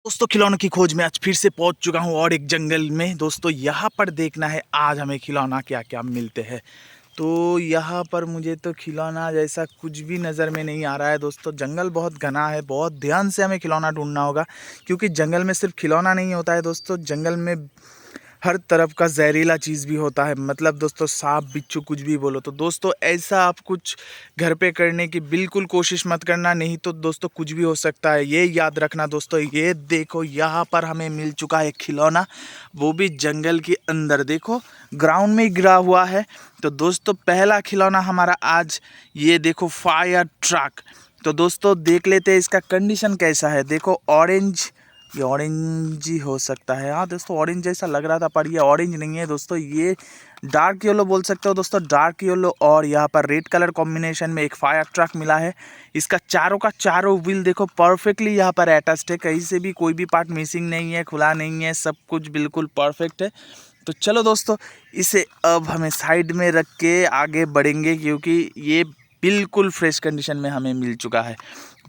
दोस्तों खिलौनों की खोज में आज फिर से पहुंच चुका हूं और एक जंगल में। दोस्तों यहाँ पर देखना है आज हमें खिलौना क्या क्या मिलते हैं। तो यहाँ पर मुझे तो खिलौना जैसा कुछ भी नज़र में नहीं आ रहा है। दोस्तों जंगल बहुत घना है, बहुत ध्यान से हमें खिलौना ढूंढना होगा, क्योंकि जंगल में सिर्फ खिलौना नहीं होता है दोस्तों, जंगल में हर तरफ का जहरीला चीज़ भी होता है। मतलब दोस्तों सांप बिच्छू कुछ भी बोलो। तो दोस्तों ऐसा आप कुछ घर पे करने की बिल्कुल कोशिश मत करना, नहीं तो दोस्तों कुछ भी हो सकता है। ये याद रखना दोस्तों। ये देखो यहाँ पर हमें मिल चुका है खिलौना, वो भी जंगल के अंदर। देखो ग्राउंड में गिरा हुआ है। तो दोस्तों पहला खिलौना हमारा आज ये देखो फायर ट्रक। तो दोस्तों देख लेते हैं इसका कंडीशन कैसा है। देखो ऑरेंज, ये ऑरेंज ही हो सकता है। हाँ दोस्तों ऑरेंज जैसा लग रहा था, पर ये ऑरेंज नहीं है दोस्तों, ये डार्क येलो बोल सकते हो दोस्तों, डार्क येलो और यहाँ पर रेड कलर कॉम्बिनेशन में एक फायर ट्रक मिला है। इसका चारों का चारों व्हील देखो परफेक्टली यहाँ पर अटैच्ड है, कहीं से भी कोई भी पार्ट मिसिंग नहीं है, खुला नहीं है, सब कुछ बिल्कुल परफेक्ट है। तो चलो दोस्तों इसे अब हमें साइड में रख के आगे बढ़ेंगे, क्योंकि ये बिल्कुल फ्रेश कंडीशन में हमें मिल चुका है।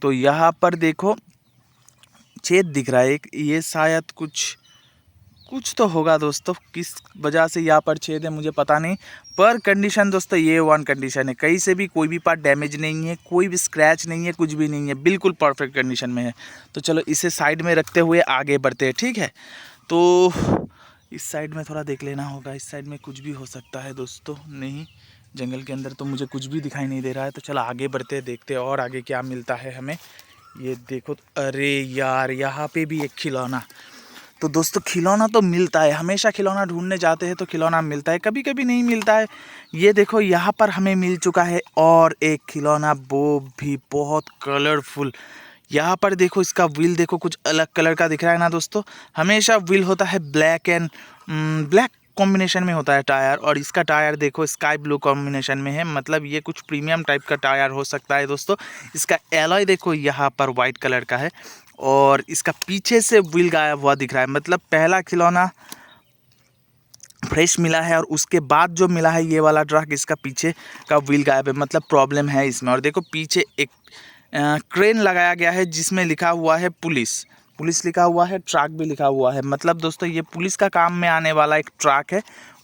तो यहाँ पर देखो छेद दिख रहा है एक, ये शायद कुछ कुछ तो होगा दोस्तों, किस वजह से यहाँ पर छेद है मुझे पता नहीं, पर कंडीशन दोस्तों ये वन कंडीशन है, कहीं से भी कोई भी पार्ट डैमेज नहीं है, कोई भी स्क्रैच नहीं है, कुछ भी नहीं है, बिल्कुल परफेक्ट कंडीशन में है। तो चलो इसे साइड में रखते हुए आगे बढ़ते हैं, ठीक है। तो इस साइड में थोड़ा देख लेना होगा, इस साइड में कुछ भी हो सकता है दोस्तों। नहीं, जंगल के अंदर तो मुझे कुछ भी दिखाई नहीं दे रहा है। तो चलो आगे बढ़ते हैं, देखते हैं और आगे क्या मिलता है हमें। ये देखो, अरे यार यहाँ पे भी एक खिलौना। तो दोस्तों खिलौना तो मिलता है, हमेशा खिलौना ढूंढने जाते हैं तो खिलौना मिलता है, कभी कभी नहीं मिलता है। ये देखो यहाँ पर हमें मिल चुका है और एक खिलौना, वो भी बहुत कलरफुल। यहाँ पर देखो इसका व्हील देखो कुछ अलग कलर का दिख रहा है ना दोस्तों। हमेशा व्हील होता है ब्लैक एंड ब्लैक कॉम्बिनेशन में होता है टायर, और इसका टायर देखो स्काई ब्लू कॉम्बिनेशन में है, मतलब ये कुछ प्रीमियम टाइप का टायर हो सकता है दोस्तों। इसका एलॉय देखो यहाँ पर वाइट कलर का है, और इसका पीछे से व्हील गायब हुआ दिख रहा है। मतलब पहला खिलौना फ्रेश मिला है और उसके बाद जो मिला है ये वाला ट्रक, इसका पीछे का व्हील गायब है, मतलब प्रॉब्लम है इसमें। और देखो पीछे एक क्रेन लगाया गया है जिसमें लिखा हुआ है पुलिस, पुलिस लिखा हुआ है, ट्रक भी लिखा हुआ है। मतलब दोस्तों ये पुलिस का काम में आने वाला एक ट्रक है।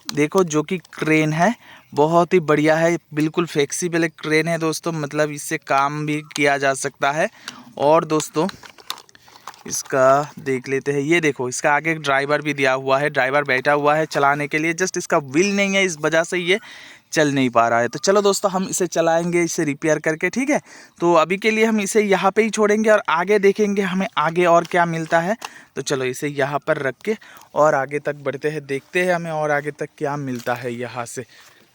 देखो जो कि क्रेन है, बहुत ही बढ़िया है, बिल्कुल फ्लेक्सिबल एक क्रेन है दोस्तों, मतलब इससे काम भी किया जा सकता है। और दोस्तों इसका देख लेते हैं, ये देखो इसका आगे एक ड्राइवर भी दिया हुआ है, ड्राइवर बैठा हुआ है चलाने के लिए, जस्ट इसका व्हील नहीं है, इस वजह से ये चल नहीं पा रहा है। तो चलो दोस्तों हम इसे चलाएंगे, इसे रिपेयर करके, ठीक है। तो अभी के लिए हम इसे यहाँ पे ही छोड़ेंगे और आगे देखेंगे हमें आगे और क्या मिलता है। तो चलो इसे यहाँ पर रख के और आगे तक बढ़ते हैं, देखते हैं हमें और आगे तक क्या मिलता है यहाँ से।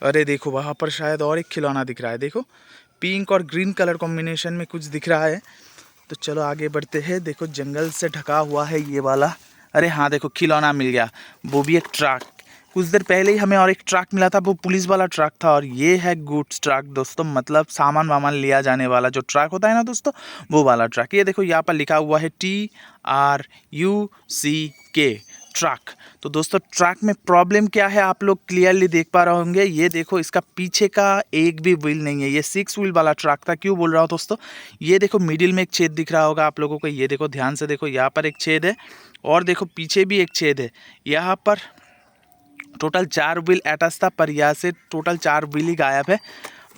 अरे देखो वहाँ पर शायद और एक खिलौना दिख रहा है, देखो पिंक और ग्रीन कलर कॉम्बिनेशन में कुछ दिख रहा है। तो चलो आगे बढ़ते हैं। देखो जंगल से ढका हुआ है ये वाला। अरे हाँ देखो खिलौना मिल गया, वो भी एक ट्रक। कुछ देर पहले ही हमें और एक ट्रक मिला था, वो पुलिस वाला ट्रक था, और ये है गुड्स ट्रक दोस्तों, मतलब सामान वामान लिया जाने वाला जो ट्रक होता है ना दोस्तों, वो वाला ट्रक। ये देखो यहाँ पर लिखा हुआ है TRUCK ट्रक। तो दोस्तों ट्रक में प्रॉब्लम क्या है आप लोग क्लियरली देख पा रहे होंगे। ये देखो इसका पीछे का एक भी व्हील नहीं है, ये 6 व्हील वाला ट्रक था। क्यों बोल रहा हूँ दोस्तों, ये देखो मिडिल में एक छेद दिख रहा होगा आप लोगों को, ये देखो ध्यान से देखो, यहाँ पर एक छेद है और देखो पीछे भी एक छेद है। यहाँ पर टोटल 4 व्हील अटैच था, पर यहाँ से टोटल 4 व्हील ही गायब है।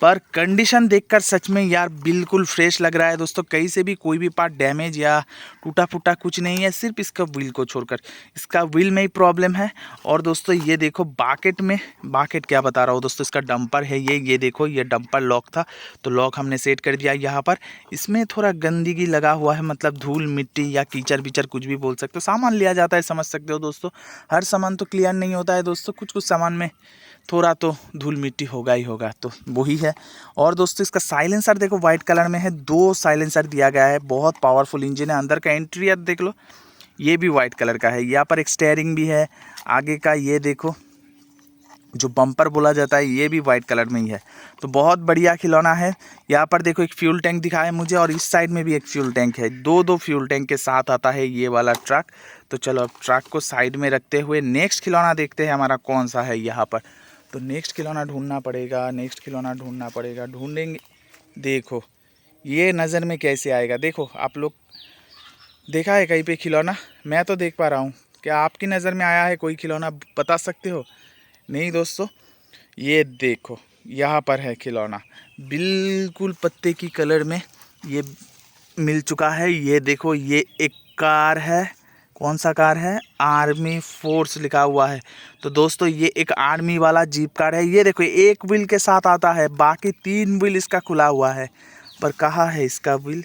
पर कंडीशन देखकर सच में यार बिल्कुल फ्रेश लग रहा है दोस्तों, कहीं से भी कोई भी पार्ट डैमेज या टूटा फूटा कुछ नहीं है, सिर्फ इसका व्हील को छोड़कर, इसका व्हील में ही प्रॉब्लम है। और दोस्तों ये देखो बाकेट में, बाकेट क्या बता रहा हूँ दोस्तों, इसका डंपर है ये देखो, ये डंपर लॉक था, तो लॉक हमने सेट कर दिया यहाँ पर। इसमें थोड़ा गंदगी लगा हुआ है, मतलब धूल मिट्टी या कीचड़ विचड़ कुछ भी बोल सकते हो, सामान लिया जाता है समझ सकते हो दोस्तों। हर सामान तो क्लियर नहीं होता है दोस्तों, कुछ कुछ सामान में थोड़ा तो धूल मिट्टी होगा ही होगा, तो वही है। और दोस्तों इसका साइलेंसर देखो वाइट कलर में है, 2 साइलेंसर दिया गया है, बहुत पावरफुल इंजन है। अंदर का इंटीरियर देख लो, ये भी वाइट कलर का है। यहाँ पर एक स्टेयरिंग भी है आगे का, ये देखो जो बम्पर बोला जाता है ये भी वाइट कलर में ही है। तो बहुत बढ़िया खिलौना है। यहाँ पर देखो एक फ्यूल टैंक दिखा है मुझे, और इस साइड में भी एक फ्यूल टैंक है, दो फ्यूल टैंक के साथ आता है ये वाला ट्रक। तो चलो अब ट्रक को साइड में रखते हुए नेक्स्ट खिलौना देखते हैं हमारा कौन सा है यहाँ पर। तो नेक्स्ट खिलौना ढूंढना पड़ेगा, नेक्स्ट खिलौना ढूंढना पड़ेगा, ढूंढेंगे। देखो ये नज़र में कैसे आएगा, देखो आप लोग देखा है कहीं पे खिलौना? मैं तो देख पा रहा हूँ। क्या आपकी नज़र में आया है कोई खिलौना, बता सकते हो? नहीं दोस्तों, ये देखो यहाँ पर है खिलौना, बिल्कुल पत्ते की कलर में ये मिल चुका है। ये देखो, ये एक कार है। कौन सा कार है? आर्मी फोर्स लिखा हुआ है। तो दोस्तों ये एक आर्मी वाला जीप कार है। ये देखो, एक व्हील के साथ आता है, बाकी 3 व्हील इसका खुला हुआ है। पर कहाँ है इसका व्हील?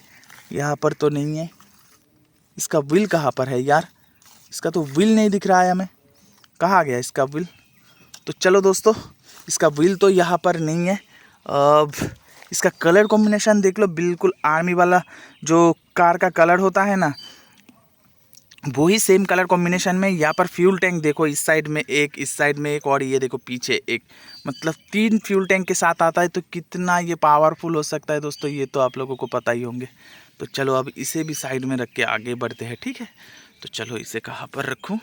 यहाँ पर तो नहीं है। इसका व्हील कहाँ पर है यार? इसका तो व्हील नहीं दिख रहा है हमें। कहाँ गया इसका व्हील? तो चलो दोस्तों, इसका व्हील तो यहाँ पर नहीं है। अब इसका कलर कॉम्बिनेशन देख लो, बिल्कुल आर्मी वाला जो कार का कलर होता है ना, वही सेम कलर कॉम्बिनेशन में। यहाँ पर फ्यूल टैंक देखो, इस साइड में एक, इस साइड में एक, और ये देखो पीछे एक, मतलब 3 फ्यूल टैंक के साथ आता है। तो कितना ये पावरफुल हो सकता है दोस्तों, ये तो आप लोगों को पता ही होंगे। तो चलो अब इसे भी साइड में रख के आगे बढ़ते हैं, ठीक है? तो चलो इसे कहाँ पर रखूँ?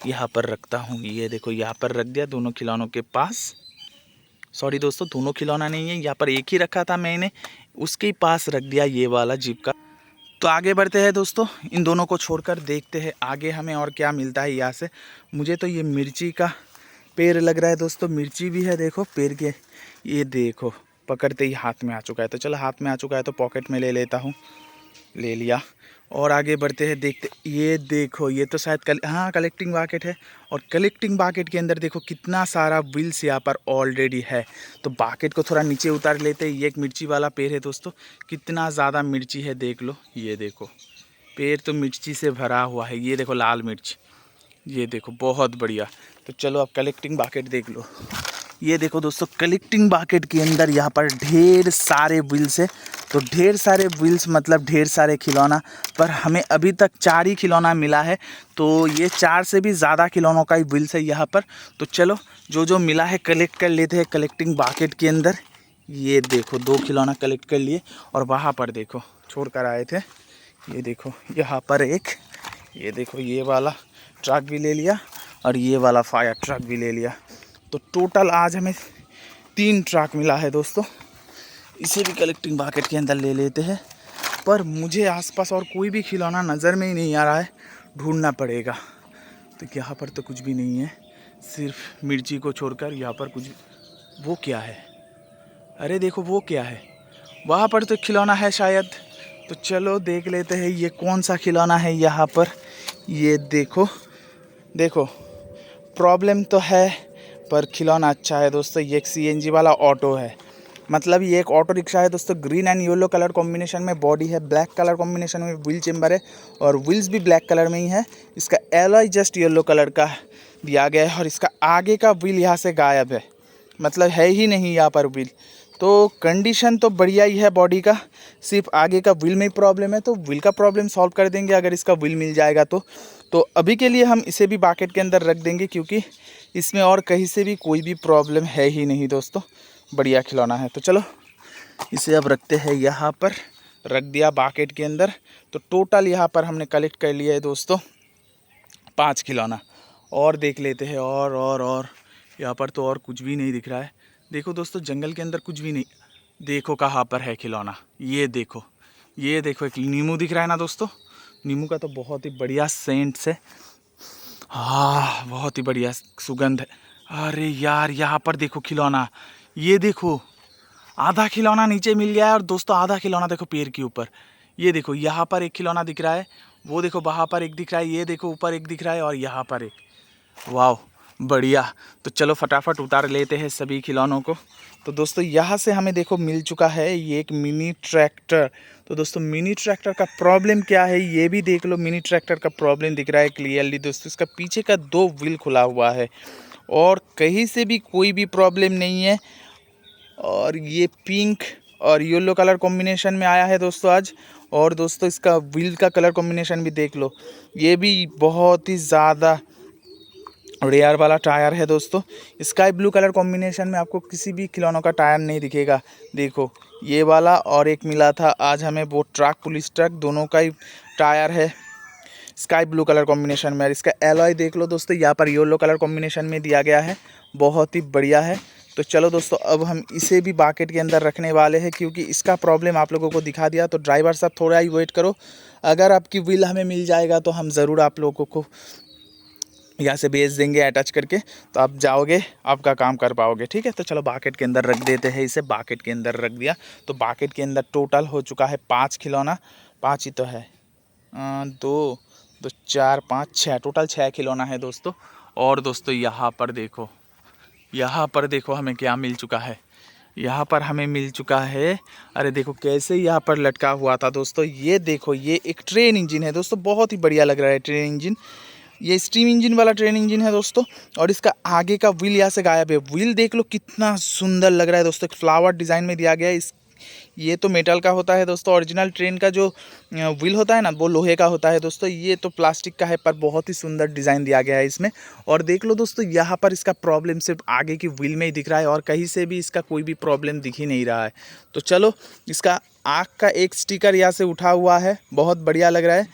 यहाँ पर रखता हूँ। ये देखो यहाँ पर रख दिया, दोनों खिलौनों के पास। सॉरी दोस्तों, दोनों खिलौना नहीं है, यहाँ पर एक ही रखा था मैंने, उसके ही पास रख दिया ये वाला जीप का। तो आगे बढ़ते हैं दोस्तों, इन दोनों को छोड़कर देखते हैं आगे हमें और क्या मिलता है यहाँ से। मुझे तो ये मिर्ची का पेड़ लग रहा है दोस्तों, मिर्ची भी है देखो पेड़ के। ये देखो पकड़ते ही हाथ में आ चुका है। तो चलो, हाथ में आ चुका है तो पॉकेट में ले लेता हूँ। ले लिया और आगे बढ़ते हैं, देखते। ये देखो, ये तो शायद हाँ कलेक्टिंग बाकेट है। और कलेक्टिंग बाकेट के अंदर देखो कितना सारा व्हील्स यहाँ पर ऑलरेडी है। तो बाकेट को थोड़ा नीचे उतार लेते हैं। ये एक मिर्ची वाला पेड़ है दोस्तों, कितना ज़्यादा मिर्ची है देख लो। ये देखो पेड़ तो मिर्ची से भरा हुआ है। ये देखो लाल मिर्च, ये देखो बहुत बढ़िया। तो चलो अब कलेक्टिंग बाकेट देख लो। ये देखो दोस्तों, कलेक्टिंग बाकेट के अंदर यहाँ पर ढेर सारे व्हील्स है। तो ढेर सारे व्हील्स मतलब ढेर सारे खिलौना, पर हमें अभी तक 4 ही खिलौना मिला है। तो ये 4 से भी ज़्यादा खिलौनों का ही व्हील्स है यहाँ पर। तो चलो जो जो मिला है कलेक्ट कर लेते हैं कलेक्टिंग बाकेट के अंदर। ये देखो 2 खिलौना कलेक्ट कर लिए, और वहाँ पर देखो छोड़ कर आए थे। ये देखो यहाँ पर एक, ये देखो ये वाला ट्रक भी ले लिया, और ये वाला फायर ट्रक भी ले लिया। तो टोटल आज हमें 3 ट्रक मिला है दोस्तों। इसे भी कलेक्टिंग बाकेट के अंदर ले लेते हैं। पर मुझे आसपास और कोई भी खिलौना नज़र में ही नहीं आ रहा है, ढूंढना पड़ेगा। तो यहाँ पर तो कुछ भी नहीं है, सिर्फ मिर्ची को छोड़कर यहाँ पर कुछ। वो क्या है? अरे देखो वो क्या है, वहाँ पर तो खिलौना है शायद। तो चलो देख लेते हैं ये कौन सा खिलौना है यहाँ पर। ये देखो देखो, प्रॉब्लम तो है पर खिलौना अच्छा है दोस्तों। ये एक CNG वाला ऑटो है, मतलब ये एक ऑटो रिक्शा है दोस्तों। Green and yellow colour combination में बॉडी है, ब्लैक कलर कॉम्बिनेशन में व्हील चेम्बर है, और व्हील्स भी ब्लैक कलर में ही है। इसका एलॉय जस्ट येलो कलर का दिया गया है, और इसका आगे का व्हील यहाँ से गायब है, मतलब है ही नहीं यहाँ पर व्हील। तो कंडीशन तो बढ़िया ही है बॉडी का, सिर्फ आगे का व्हील में ही प्रॉब्लम है। तो व्हील का प्रॉब्लम सॉल्व कर देंगे अगर इसका व्हील मिल जाएगा तो अभी के लिए हम इसे भी बाकेट के अंदर रख देंगे, क्योंकि इसमें और कहीं से भी कोई भी प्रॉब्लम है ही नहीं दोस्तों। बढ़िया खिलौना है। तो चलो इसे अब रखते हैं यहाँ पर, रख दिया बाकेट के अंदर। तो टोटल यहाँ पर हमने कलेक्ट कर लिया है दोस्तों 5 खिलौना। और देख लेते हैं और यहाँ पर तो और कुछ भी नहीं दिख रहा है। देखो दोस्तों, जंगल के अंदर कुछ भी नहीं। देखो कहाँ पर है खिलौना, ये देखो एक नींबू दिख रहा है ना दोस्तों। नींबू का तो बहुत ही बढ़िया सेंट है, हाँ बहुत ही बढ़िया सुगंध है। अरे यार यहाँ पर देखो खिलौना, ये देखो आधा खिलौना नीचे मिल गया है, और दोस्तों आधा खिलौना देखो पेड़ के ऊपर। ये देखो यहाँ पर एक खिलौना दिख रहा है, वो देखो वहाँ पर एक दिख रहा है, ये देखो ऊपर एक दिख रहा है, और यहाँ पर एक। वाह बढ़िया। तो चलो फटाफट उतार लेते हैं सभी खिलौनों को। तो दोस्तों यहाँ से हमें देखो मिल चुका है ये एक मिनी ट्रैक्टर। तो दोस्तों मिनी ट्रैक्टर का प्रॉब्लम क्या है ये भी देख लो। मिनी ट्रैक्टर का प्रॉब्लम दिख रहा है क्लियरली दोस्तों, इसका पीछे का 2 व्हील खुला हुआ है, और कहीं से भी कोई भी प्रॉब्लम नहीं है। और ये पिंक और येलो कलर कॉम्बिनेशन में आया है दोस्तों आज। और दोस्तों इसका व्हील का कलर कॉम्बिनेशन भी देख लो, ये भी बहुत ही ज़्यादा रेयर वाला टायर है दोस्तों। स्काई ब्लू कलर कॉम्बिनेशन में आपको किसी भी खिलौनों का टायर नहीं दिखेगा। देखो ये वाला और एक मिला था आज हमें, वो ट्रक, पुलिस ट्रक, दोनों का ही टायर है स्काई ब्लू कलर कॉम्बिनेशन में। इसका एलॉय देख लो दोस्तों, यहाँ पर येलो कलर कॉम्बिनेशन में दिया गया है, बहुत ही बढ़िया है। तो तो चलो दोस्तों, अब हम इसे भी बकेट के अंदर रखने वाले हैं, क्योंकि इसका प्रॉब्लम आप लोगों को दिखा दिया। तो ड्राइवर साहब थोड़ा ही वेट करो, अगर आपकी व्हील हमें मिल जाएगा तो हम ज़रूर आप लोगों को यहाँ से भेज देंगे अटैच करके, तो आप जाओगे, आपका काम कर पाओगे। ठीक है, तो चलो बकेट के अंदर रख देते हैं इसे। बकेट के अंदर रख दिया, तो बकेट के अंदर टोटल हो चुका है 5 खिलौना। 5 ही तो है, 2 2 4 5 6, टोटल 6 खिलौना है दोस्तों। और दोस्तों यहाँ पर देखो, यहाँ पर देखो हमें क्या मिल चुका है। यहाँ पर हमें मिल चुका है, अरे देखो कैसे यहाँ पर लटका हुआ था दोस्तों। ये देखो, ये एक ट्रेन इंजन है दोस्तों, बहुत ही बढ़िया लग रहा है ट्रेन इंजन। ये स्टीम इंजन वाला ट्रेन इंजन है दोस्तों। और इसका आगे का व्हील यहाँ से गायब है। व्हील देख लो कितना सुंदर लग रहा है दोस्तों, एक फ्लावर डिज़ाइन में दिया गया है। ये तो मेटल का होता है दोस्तों। ओरिजिनल ट्रेन का जो व्हील होता है ना, वो लोहे का होता है दोस्तों। ये तो प्लास्टिक का है, पर बहुत ही सुंदर डिज़ाइन दिया गया है इसमें। और देख लो दोस्तों, यहाँ पर इसका प्रॉब्लम सिर्फ आगे की व्हील में ही दिख रहा है, और कहीं से भी इसका कोई भी प्रॉब्लम दिख ही नहीं रहा है। तो चलो, इसका आँख का एक स्टिकर यहाँ से उठा हुआ है, बहुत बढ़िया लग रहा है,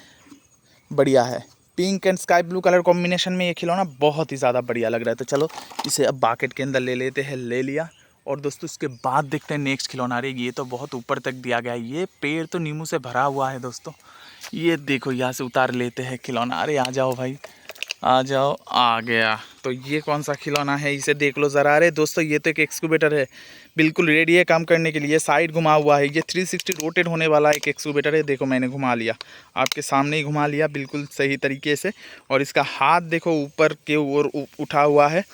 बढ़िया है। Pink and sky blue colour combination में ये खिलौना बहुत ही ज़्यादा बढ़िया लग रहा है। तो चलो, इसे अब बकेट के अंदर ले लेते हैं। ले लिया, और दोस्तों इसके बाद देखते हैं नेक्स्ट खिलौना। अरे ये तो बहुत ऊपर तक दिया गया है, ये पेड़ तो नींबू से भरा हुआ है दोस्तों। ये देखो, यहाँ से उतार लेते हैं खिलौना। अरे आ जाओ भाई, आ जाओ। आ गया। तो ये कौन सा खिलौना है, इसे देख लो ज़रा। अरे दोस्तों, ये तो एक एक्सकूवेटर है, बिल्कुल रेडी है काम करने के लिए। साइड घुमा हुआ है, ये 360 रोटेट होने वाला एक एक्सकूवेटर है। देखो मैंने घुमा लिया, आपके सामने ही घुमा लिया बिल्कुल सही तरीके से। और इसका हाथ देखो ऊपर के ओर उठा हुआ है,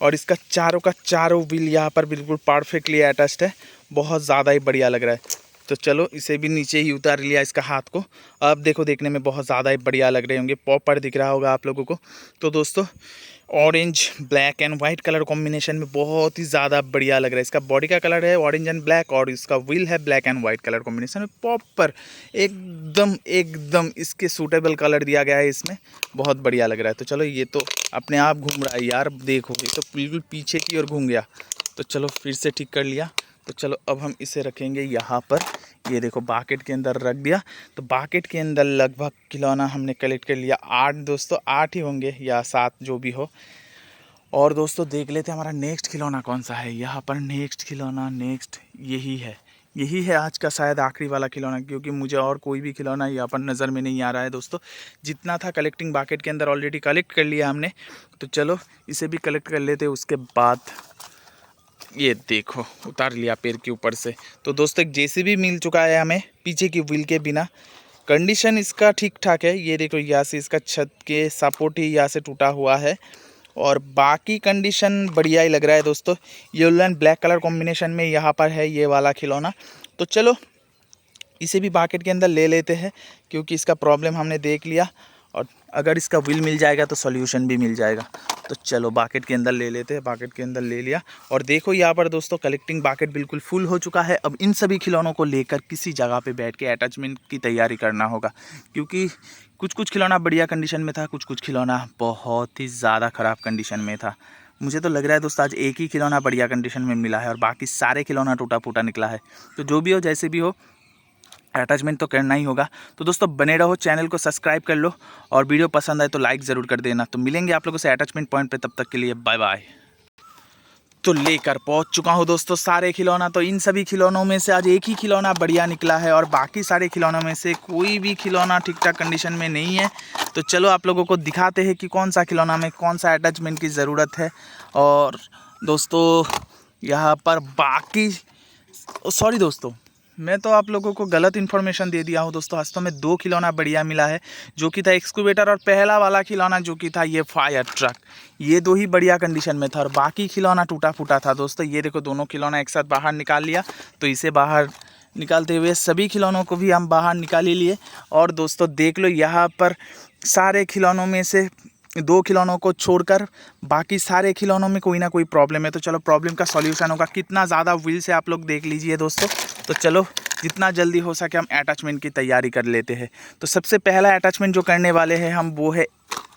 और इसका चारों का चारों व्हील यहाँ पर बिल्कुल परफेक्टली अटैच्ड है। बहुत ज़्यादा ही बढ़िया लग रहा है। तो चलो, इसे भी नीचे ही उतार लिया इसका हाथ को। अब देखो, देखने में बहुत ज़्यादा ही बढ़िया लग रहे होंगे, पॉपर दिख रहा होगा आप लोगों को। तो दोस्तों, orange black and white colour combination में बहुत ही ज़्यादा बढ़िया लग रहा है। इसका बॉडी का कलर है ऑरेंज एंड ब्लैक, और इसका व्हील है black and white colour combination में। प्रॉपर एकदम एकदम इसके सूटेबल कलर दिया गया है इसमें, बहुत बढ़िया लग रहा है। तो चलो, ये तो अपने आप घूम रहा है यार, देखो ये तो बिल्कुल पीछे की ओर घूम गया। तो चलो, फिर से ठीक कर लिया। तो चलो, अब हम इसे रखेंगे यहाँ पर। ये देखो, बकेट के अंदर रख दिया। तो बकेट के अंदर लगभग खिलौना हमने कलेक्ट कर लिया 8 दोस्तों, 8 ही होंगे या 7 जो भी हो। और दोस्तों देख लेते हैं हमारा नेक्स्ट खिलौना कौन सा है। यहाँ पर नेक्स्ट खिलौना, नेक्स्ट यही है आज का शायद आखिरी वाला खिलौना, क्योंकि मुझे और कोई भी खिलौना यहाँ पर नज़र में नहीं आ रहा है दोस्तों। जितना था कलेक्टिंग बकेट के अंदर ऑलरेडी कलेक्ट कर लिया हमने। तो चलो, इसे भी कलेक्ट कर लेते हैं। उसके बाद ये देखो, उतार लिया पेड़ के ऊपर से। तो दोस्तों, एक जेसीबी मिल चुका है हमें पीछे की व्हील के बिना। कंडीशन इसका ठीक ठाक है। ये देखो, यहाँ से इसका छत के सपोर्ट ही यहाँ से टूटा हुआ है, और बाकी कंडीशन बढ़िया ही लग रहा है दोस्तों। Yellow and black colour combination में यहाँ पर है ये वाला खिलौना। तो चलो, इसे भी बकेट के अंदर ले लेते हैं, क्योंकि इसका प्रॉब्लम हमने देख लिया, और अगर इसका व्हील मिल जाएगा तो सॉल्यूशन भी मिल जाएगा। तो चलो, बकेट के अंदर ले लेते हैं। बकेट के अंदर ले लिया, और देखो यहाँ पर दोस्तों, कलेक्टिंग बकेट बिल्कुल फुल हो चुका है। अब इन सभी खिलौनों को लेकर किसी जगह पे बैठ के अटैचमेंट की तैयारी करना होगा, क्योंकि कुछ खिलौना बढ़िया कंडीशन में था, कुछ खिलौना बहुत ही ज़्यादा ख़राब कंडीशन में था। मुझे तो लग रहा है दोस्तों, आज एक ही खिलौना बढ़िया कंडीशन में मिला है, और बाकी सारे खिलौना टूटा फूटा निकला है। तो जो भी हो, जैसे भी हो, अटैचमेंट तो करना ही होगा। तो दोस्तों, बने रहो, चैनल को सब्सक्राइब कर लो, और वीडियो पसंद आए तो लाइक ज़रूर कर देना। तो मिलेंगे आप लोगों से अटैचमेंट पॉइंट पे, तब तक के लिए बाय बाय। तो लेकर पहुंच चुका हूं दोस्तों सारे खिलौना। तो इन सभी खिलौनों में से आज एक ही खिलौना बढ़िया निकला है, और बाकी सारे खिलौनों में से कोई भी खिलौना ठीक ठाक कंडीशन में नहीं है। तो चलो, आप लोगों को दिखाते हैं कि कौन सा खिलौना में कौन सा अटैचमेंट की ज़रूरत है। और दोस्तों, यहाँ पर बाकी सॉरी दोस्तों, मैं तो आप लोगों को गलत इन्फॉर्मेशन दे दिया हूँ दोस्तों। वास्तव में 2 खिलौना बढ़िया मिला है, जो कि था एक्सकूवेटर, और पहला वाला खिलौना जो कि था ये फायर ट्रक। ये 2 ही बढ़िया कंडीशन में था, और बाकी खिलौना टूटा फूटा था दोस्तों। ये देखो, दोनों खिलौना एक साथ बाहर निकाल लिया। तो इसे बाहर निकालते हुए सभी खिलौनों को भी हम बाहर निकाल ही लिए। और दोस्तों देख लो, यहाँ पर सारे खिलौनों में से 2 खिलौनों को छोड़कर बाकी सारे खिलौनों में कोई ना कोई प्रॉब्लम है। तो चलो, प्रॉब्लम का सॉल्यूशन होगा कितना ज़्यादा व्हील से, आप लोग देख लीजिए दोस्तों। तो चलो, जितना जल्दी हो सके हम अटैचमेंट की तैयारी कर लेते हैं। तो सबसे पहला अटैचमेंट जो करने वाले हैं हम, वो है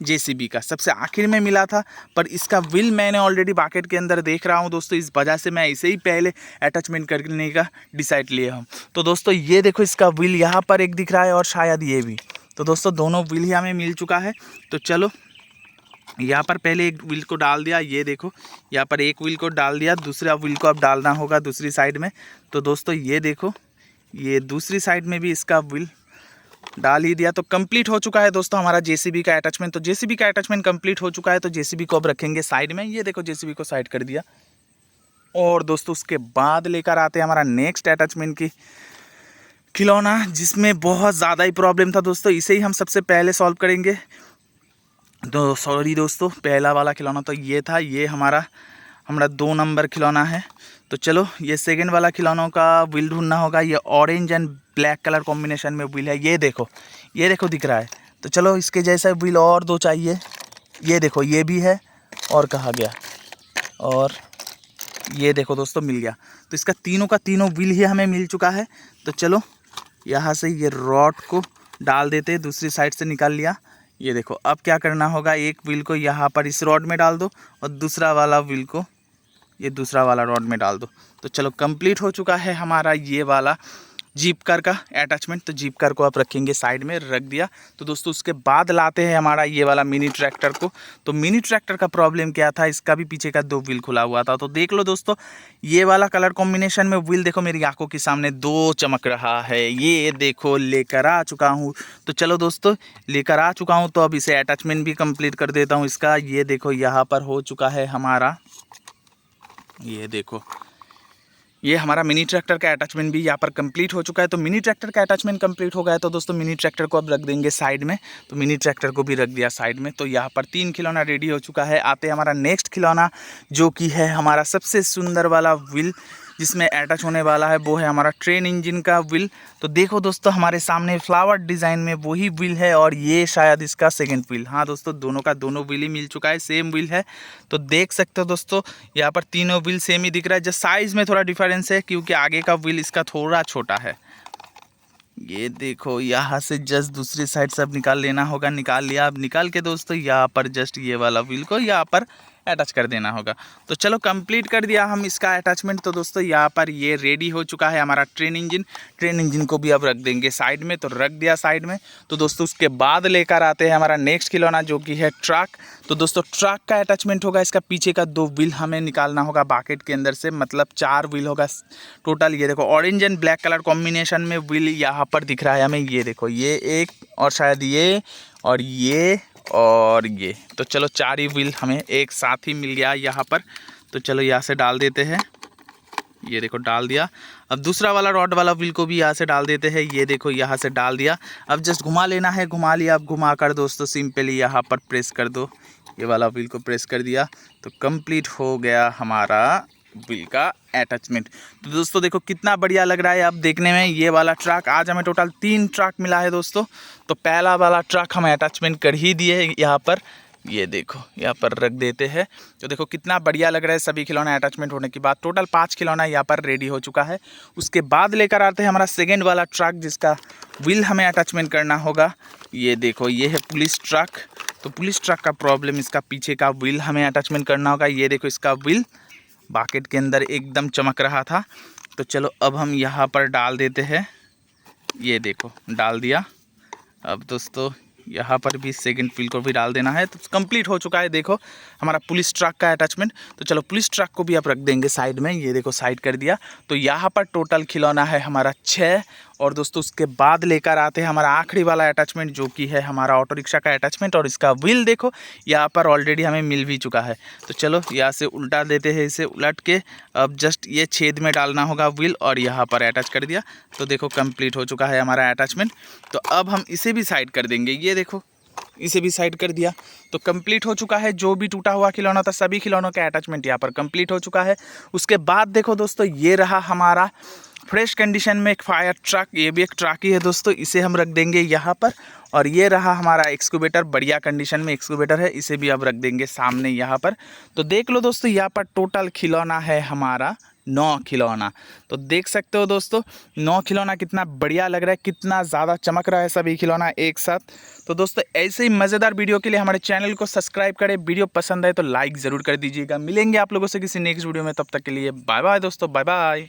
जेसीबी का। सबसे आखिर में मिला था, पर इसका व्हील मैंने ऑलरेडी बकेट के अंदर देख रहा हूँ दोस्तों, इस वजह से मैं इसे ही पहले अटैचमेंट करने का डिसाइड लिया हूँ। तो दोस्तों, ये देखो, इसका व्हील यहाँ पर एक दिख रहा है, और शायद ये भी। तो दोस्तों, दोनों व्हील ही हमें मिल चुका है। तो चलो, यहाँ पर पहले एक व्हील को डाल दिया, ये देखो यहाँ पर एक व्हील को डाल दिया, दूसरा व्हील को अब डालना होगा दूसरी साइड में। तो दोस्तों ये देखो, ये दूसरी साइड में भी इसका व्हील डाल ही दिया। तो कंप्लीट हो चुका है दोस्तों हमारा जेसीबी का अटैचमेंट। तो जेसीबी का अटैचमेंट कंप्लीट हो चुका है। तो जेसीबी को अब रखेंगे साइड में। ये देखो जेसीबी को साइड कर दिया। और दोस्तों उसके बाद लेकर आते हैं हमारा नेक्स्ट अटैचमेंट की खिलौना, जिसमें बहुत ज़्यादा ही प्रॉब्लम था दोस्तों। इसे ही हम सबसे पहले सॉल्व करेंगे। तो सॉरी दोस्तों, पहला वाला खिलौना तो ये था, ये हमारा 2 नंबर खिलौना है। तो चलो ये सेकंड वाला खिलौनों का व्हील ढूंढना होगा। ये orange and black colour combination में व्हील है, ये देखो दिख रहा है। तो चलो इसके जैसा व्हील और 2 चाहिए। ये देखो ये भी है, और कहा गया, और ये देखो दोस्तों मिल गया। तो इसका तीनों का तीनों व्हील ही हमें मिल चुका है। तो चलो यहाँ से ये रॉड को डाल देते, दूसरी साइड से निकाल लिया। ये देखो अब क्या करना होगा, एक व्हील को यहाँ पर इस रॉड में डाल दो और दूसरा वाला व्हील को ये दूसरा वाला रॉड में डाल दो। तो चलो कंप्लीट हो चुका है हमारा ये वाला जीप कार का अटैचमेंट। तो जीप कार को आप रखेंगे साइड में, रख दिया। तो दोस्तों उसके बाद लाते हैं हमारा ये वाला मिनी ट्रैक्टर को। तो मिनी ट्रैक्टर का प्रॉब्लम क्या था, इसका भी पीछे का 2 व्हील खुला हुआ था। तो देख लो दोस्तों, ये वाला कलर कॉम्बिनेशन में व्हील देखो मेरी आंखों के सामने 2 चमक रहा है। ये देखो लेकर आ चुका हूँ। तो चलो दोस्तों लेकर आ चुका हूँ, तो अब इसे अटैचमेंट भी कंप्लीट कर देता हूँ इसका। ये देखो यहाँ पर हो चुका है हमारा, ये देखो ये हमारा मिनी ट्रैक्टर का अटैचमेंट भी यहाँ पर कंप्लीट हो चुका है। तो मिनी ट्रैक्टर का अटैचमेंट कंप्लीट हो गया है। तो दोस्तों मिनी ट्रैक्टर को अब रख देंगे साइड में। तो मिनी ट्रैक्टर को भी रख दिया साइड में। तो यहाँ पर 3 खिलौना रेडी हो चुका है। आते हमारा नेक्स्ट खिलौना, जो कि है हमारा सबसे सुंदर वाला व्हील जिसमें अटैच होने वाला है, वो है हमारा ट्रेन इंजन का व्हील। तो देखो दोस्तों हमारे सामने फ्लावर डिज़ाइन में वही व्हील है, और ये शायद इसका सेकंड व्हील। हाँ दोस्तों दोनों का दोनों व्हील ही मिल चुका है, सेम व्हील है। तो देख सकते हो दोस्तों यहाँ पर तीनों व्हील सेम ही दिख रहा है, जस्ट साइज़ में थोड़ा डिफरेंस है, क्योंकि आगे का व्हील इसका थोड़ा छोटा है। ये देखो यहाँ से जस्ट दूसरी साइड से अब निकाल लेना होगा। निकाल लिया। अब निकाल के दोस्तों यहाँ पर जस्ट ये वाला व्हील को यहाँ पर अटैच कर देना होगा। तो चलो कंप्लीट कर दिया हम इसका अटैचमेंट। तो दोस्तों यहाँ पर ये रेडी हो चुका है हमारा ट्रेन इंजन। ट्रेन इंजन को भी अब रख देंगे साइड में। तो रख दिया साइड में। तो दोस्तों उसके बाद लेकर आते हैं हमारा नेक्स्ट खिलौना, जो कि है ट्रक। तो दोस्तों ट्रक का अटैचमेंट होगा। इसका पीछे का 2 व्हील हमें निकालना होगा बाकेट के अंदर से, मतलब 4 व्हील होगा टोटल। ये देखो orange and black colour combination में व्हील यहाँ पर दिख रहा है हमें। ये देखो ये एक, और शायद ये, और ये, और ये। तो चलो 4 ही व्हील हमें एक साथ ही मिल गया यहाँ पर। तो चलो यहाँ से डाल देते हैं। ये देखो डाल दिया। अब दूसरा वाला रॉड वाला व्हील को भी यहाँ से डाल देते हैं। ये देखो यहाँ से डाल दिया। अब जस्ट घुमा लेना है, घुमा लिया। अब घुमा कर दोस्तों सिंपली यहाँ पर प्रेस कर दो। ये वाला व्हील को प्रेस कर दिया। तो कंप्लीट हो गया हमारा व्हील का अटैचमेंट। तो दोस्तों देखो कितना बढ़िया लग रहा है अब देखने में ये वाला ट्रक। आज हमें टोटल 3 ट्रक मिला है दोस्तों। तो पहला वाला ट्रक हम अटैचमेंट कर ही दिए यहाँ पर। ये देखो यहाँ पर रख देते हैं। तो देखो कितना बढ़िया लग रहा है सभी खिलौने अटैचमेंट होने के बाद। टोटल 5 खिलौना यहाँ पर रेडी हो चुका है। उसके बाद लेकर आते हैं हमारा सेकेंड वाला ट्रक, जिसका व्हील हमें अटैचमेंट करना होगा। ये देखो ये है पुलिस ट्रक। तो पुलिस ट्रक का प्रॉब्लम, इसका पीछे का व्हील हमें अटैचमेंट करना होगा। ये देखो इसका व्हील बाकेट के अंदर एकदम चमक रहा था। तो चलो अब हम यहाँ पर डाल देते हैं। ये देखो डाल दिया। अब दोस्तों यहाँ पर भी सेकंड व्हील को भी डाल देना है। तो कंप्लीट हो चुका है देखो हमारा पुलिस ट्रक का अटैचमेंट। तो चलो पुलिस ट्रक को भी आप रख देंगे साइड में। ये देखो साइड कर दिया। तो यहाँ पर टोटल खिलौना है हमारा 6। और दोस्तों उसके बाद लेकर आते हैं हमारा आखिरी वाला अटैचमेंट, जो कि है हमारा ऑटो रिक्शा का अटैचमेंट। और इसका व्हील देखो यहाँ पर ऑलरेडी हमें मिल भी चुका है। तो चलो यहाँ से उल्टा देते हैं, इसे उलट के अब जस्ट ये छेद में डालना होगा व्हील, और यहाँ पर अटैच कर दिया। तो देखो कंप्लीट हो चुका है हमारा अटैचमेंट। तो अब हम इसे भी साइड कर देंगे। ये देखो इसे भी साइड कर दिया। तो कंप्लीट हो चुका है। जो भी टूटा हुआ खिलौना था सभी खिलौनों का अटैचमेंट यहाँ पर कंप्लीट हो चुका है। उसके बाद देखो दोस्तों ये रहा हमारा फ्रेश कंडीशन में एक फायर ट्रक। ये भी एक ट्रक ही है दोस्तों, इसे हम रख देंगे यहाँ पर। और ये रहा हमारा एक्सकूवेटर, बढ़िया कंडीशन में एक्सकूवेटर है, इसे भी अब रख देंगे सामने यहाँ पर। तो देख लो दोस्तों यहाँ पर टोटल खिलौना है हमारा 9 खिलौना। तो देख सकते हो दोस्तों 9 खिलौना कितना बढ़िया लग रहा है, कितना ज़्यादा चमक रहा है सभी खिलौना एक साथ। तो दोस्तों ऐसे ही मज़ेदार वीडियो के लिए हमारे चैनल को सब्सक्राइब करें। वीडियो पसंद आए तो लाइक ज़रूर कर दीजिएगा। मिलेंगे आप लोगों से किसी नेक्स्ट वीडियो में, तब तक के लिए बाय बाय दोस्तों, बाय बाय।